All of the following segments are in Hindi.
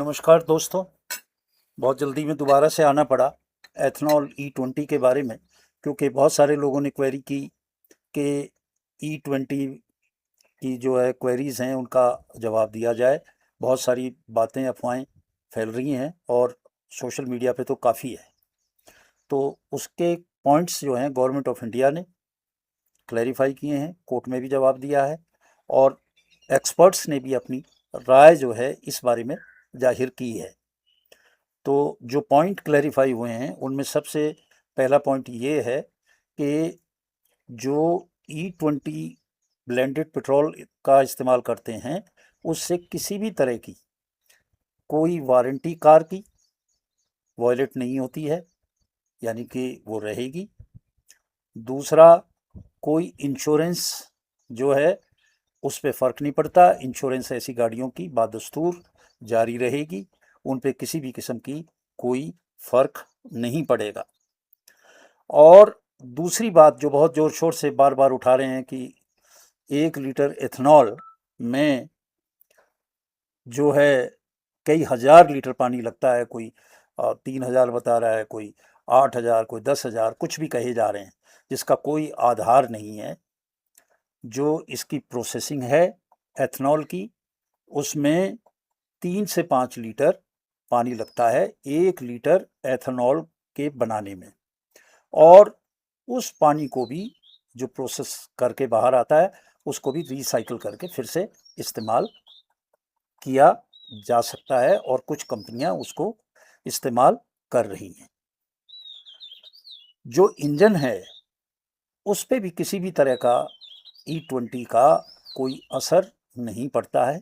नमस्कार दोस्तों। बहुत जल्दी में दोबारा से आना पड़ा एथनॉल E20 के बारे में, क्योंकि बहुत सारे लोगों ने क्वेरी की कि E20 की जो है क्वेरीज़ हैं उनका जवाब दिया जाए। बहुत सारी बातें अफवाहें फैल रही हैं और सोशल मीडिया पे तो काफ़ी है। तो उसके पॉइंट्स जो हैं गवर्नमेंट ऑफ इंडिया ने क्लैरिफाई किए हैं, कोर्ट में भी जवाब दिया है और एक्सपर्ट्स ने भी अपनी राय जो है इस बारे में जाहिर की है। तो जो पॉइंट क्लैरिफाई हुए हैं उनमें सबसे पहला पॉइंट ये है कि जो E20 ब्लेंडेड पेट्रोल का इस्तेमाल करते हैं उससे किसी भी तरह की कोई वारंटी कार की वॉयलेट नहीं होती है, यानी कि वो रहेगी। दूसरा, कोई इंश्योरेंस जो है उस पे फ़र्क नहीं पड़ता। इंश्योरेंस ऐसी गाड़ियों की बादस्तूर जारी रहेगी, उन पे किसी भी किस्म की कोई फ़र्क नहीं पड़ेगा। और दूसरी बात जो बहुत ज़ोर शोर से बार बार उठा रहे हैं कि 1 लीटर एथनॉल में जो है कई हज़ार लीटर पानी लगता है, कोई 3,000 बता रहा है, कोई 8,000, कोई 10,000, कुछ भी कहे जा रहे हैं, जिसका कोई आधार नहीं है। जो इसकी प्रोसेसिंग है एथनॉल की, उसमें 3 से 5 लीटर पानी लगता है 1 लीटर एथनॉल के बनाने में। और उस पानी को भी जो प्रोसेस करके बाहर आता है उसको भी रिसाइकिल करके फिर से इस्तेमाल किया जा सकता है और कुछ कंपनियां उसको इस्तेमाल कर रही हैं। जो इंजन है उस पे भी किसी भी तरह का E20 का कोई असर नहीं पड़ता है।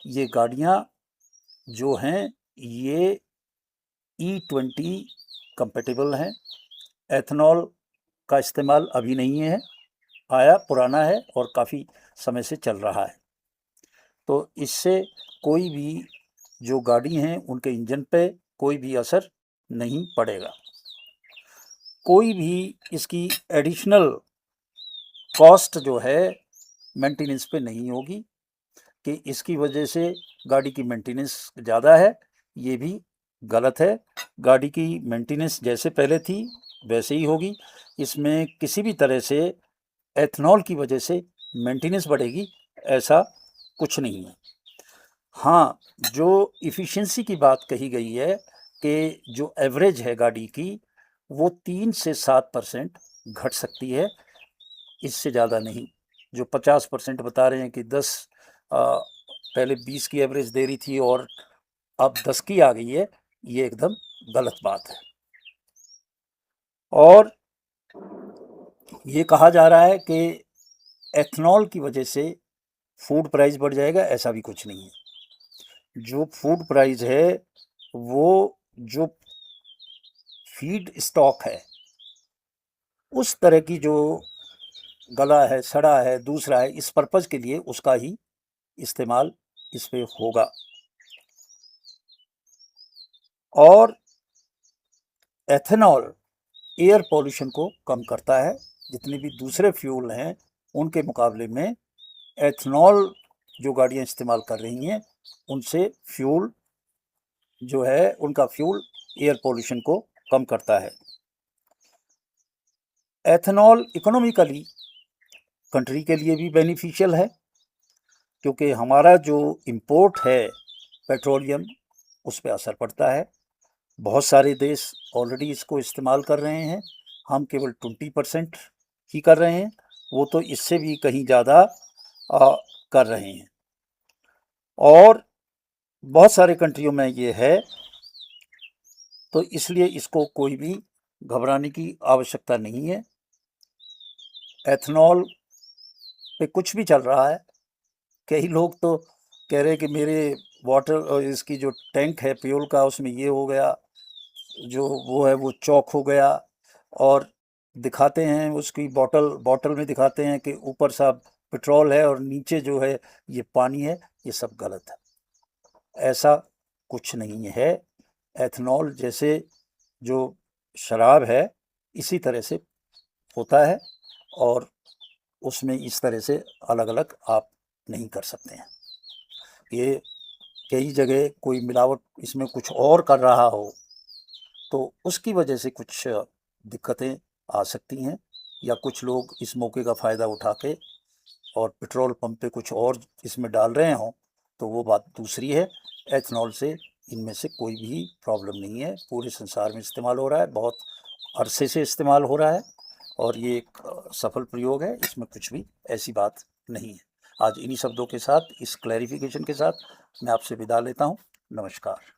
ये गाड़ियां जो हैं ये E20 कंपेटिबल हैं। एथनॉल का इस्तेमाल अभी नहीं है, आया पुराना है और काफ़ी समय से चल रहा है। तो इससे कोई भी जो गाड़ी हैं उनके इंजन पे कोई भी असर नहीं पड़ेगा। कोई भी इसकी एडिशनल कॉस्ट जो है मेंटेनेंस पे नहीं होगी कि इसकी वजह से गाड़ी की मेंटेनेंस ज़्यादा है, ये भी गलत है। गाड़ी की मेंटेनेंस जैसे पहले थी वैसे ही होगी। इसमें किसी भी तरह से एथनॉल की वजह से मेंटेनेंस बढ़ेगी ऐसा कुछ नहीं है। हाँ, जो इफ़िशिएंसी की बात कही गई है कि जो एवरेज है गाड़ी की वो 3 से 7% घट सकती है, इससे ज़्यादा नहीं। जो 50% बता रहे हैं कि 10 पहले 20 की एवरेज दे रही थी और अब 10 की आ गई है, ये एकदम गलत बात है। और ये कहा जा रहा है कि एथनॉल की वजह से फूड प्राइस बढ़ जाएगा, ऐसा भी कुछ नहीं है। जो फूड प्राइस है वो जो फीड स्टॉक है उस तरह की जो गला है, सड़ा है, दूसरा है, इस पर्पज़ के लिए उसका ही इस्तेमाल इस पे होगा। और एथेनॉल एयर पॉल्यूशन को कम करता है। जितने भी दूसरे फ्यूल हैं उनके मुकाबले में एथेनॉल जो गाड़ियां इस्तेमाल कर रही हैं उनसे फ्यूल जो है उनका फ्यूल एयर पॉल्यूशन को कम करता है। एथेनॉल इकोनॉमिकली कंट्री के लिए भी बेनिफिशियल है, क्योंकि हमारा जो इंपोर्ट है पेट्रोलियम उस पर असर पड़ता है। बहुत सारे देश ऑलरेडी इसको इस्तेमाल कर रहे हैं, हम केवल 20% ही कर रहे हैं, वो तो इससे भी कहीं ज़्यादा कर रहे हैं। और बहुत सारे कंट्रियों में ये है, तो इसलिए इसको कोई भी घबराने की आवश्यकता नहीं है। एथनॉल पे कुछ भी चल रहा है। कई लोग तो कह रहे हैं कि मेरे वाटर इसकी जो टैंक है फ्यूल का उसमें ये हो गया, जो वो है वो चौक हो गया। और दिखाते हैं उसकी बॉटल बॉटल में दिखाते हैं कि ऊपर सा पेट्रोल है और नीचे जो है ये पानी है। ये सब गलत है, ऐसा कुछ नहीं है। एथनॉल जैसे जो शराब है इसी तरह से होता है और उसमें इस तरह से अलग अलग आप नहीं कर सकते हैं। ये कई जगह कोई मिलावट इसमें कुछ और कर रहा हो, तो उसकी वजह से कुछ दिक्कतें आ सकती हैं, या कुछ लोग इस मौके का फ़ायदा उठा के और पेट्रोल पंप पे कुछ और इसमें डाल रहे हों, तो वो बात दूसरी है। एथनॉल से इनमें से कोई भी प्रॉब्लम नहीं है, पूरे संसार में इस्तेमाल हो रहा है, बहुत अरसे से इस्तेमाल हो रहा है, और ये एक सफल प्रयोग है, इसमें कुछ भी ऐसी बात नहीं है। आज इन्हीं शब्दों के साथ, इस क्लैरिफिकेशन के साथ मैं आपसे विदा लेता हूँ। नमस्कार।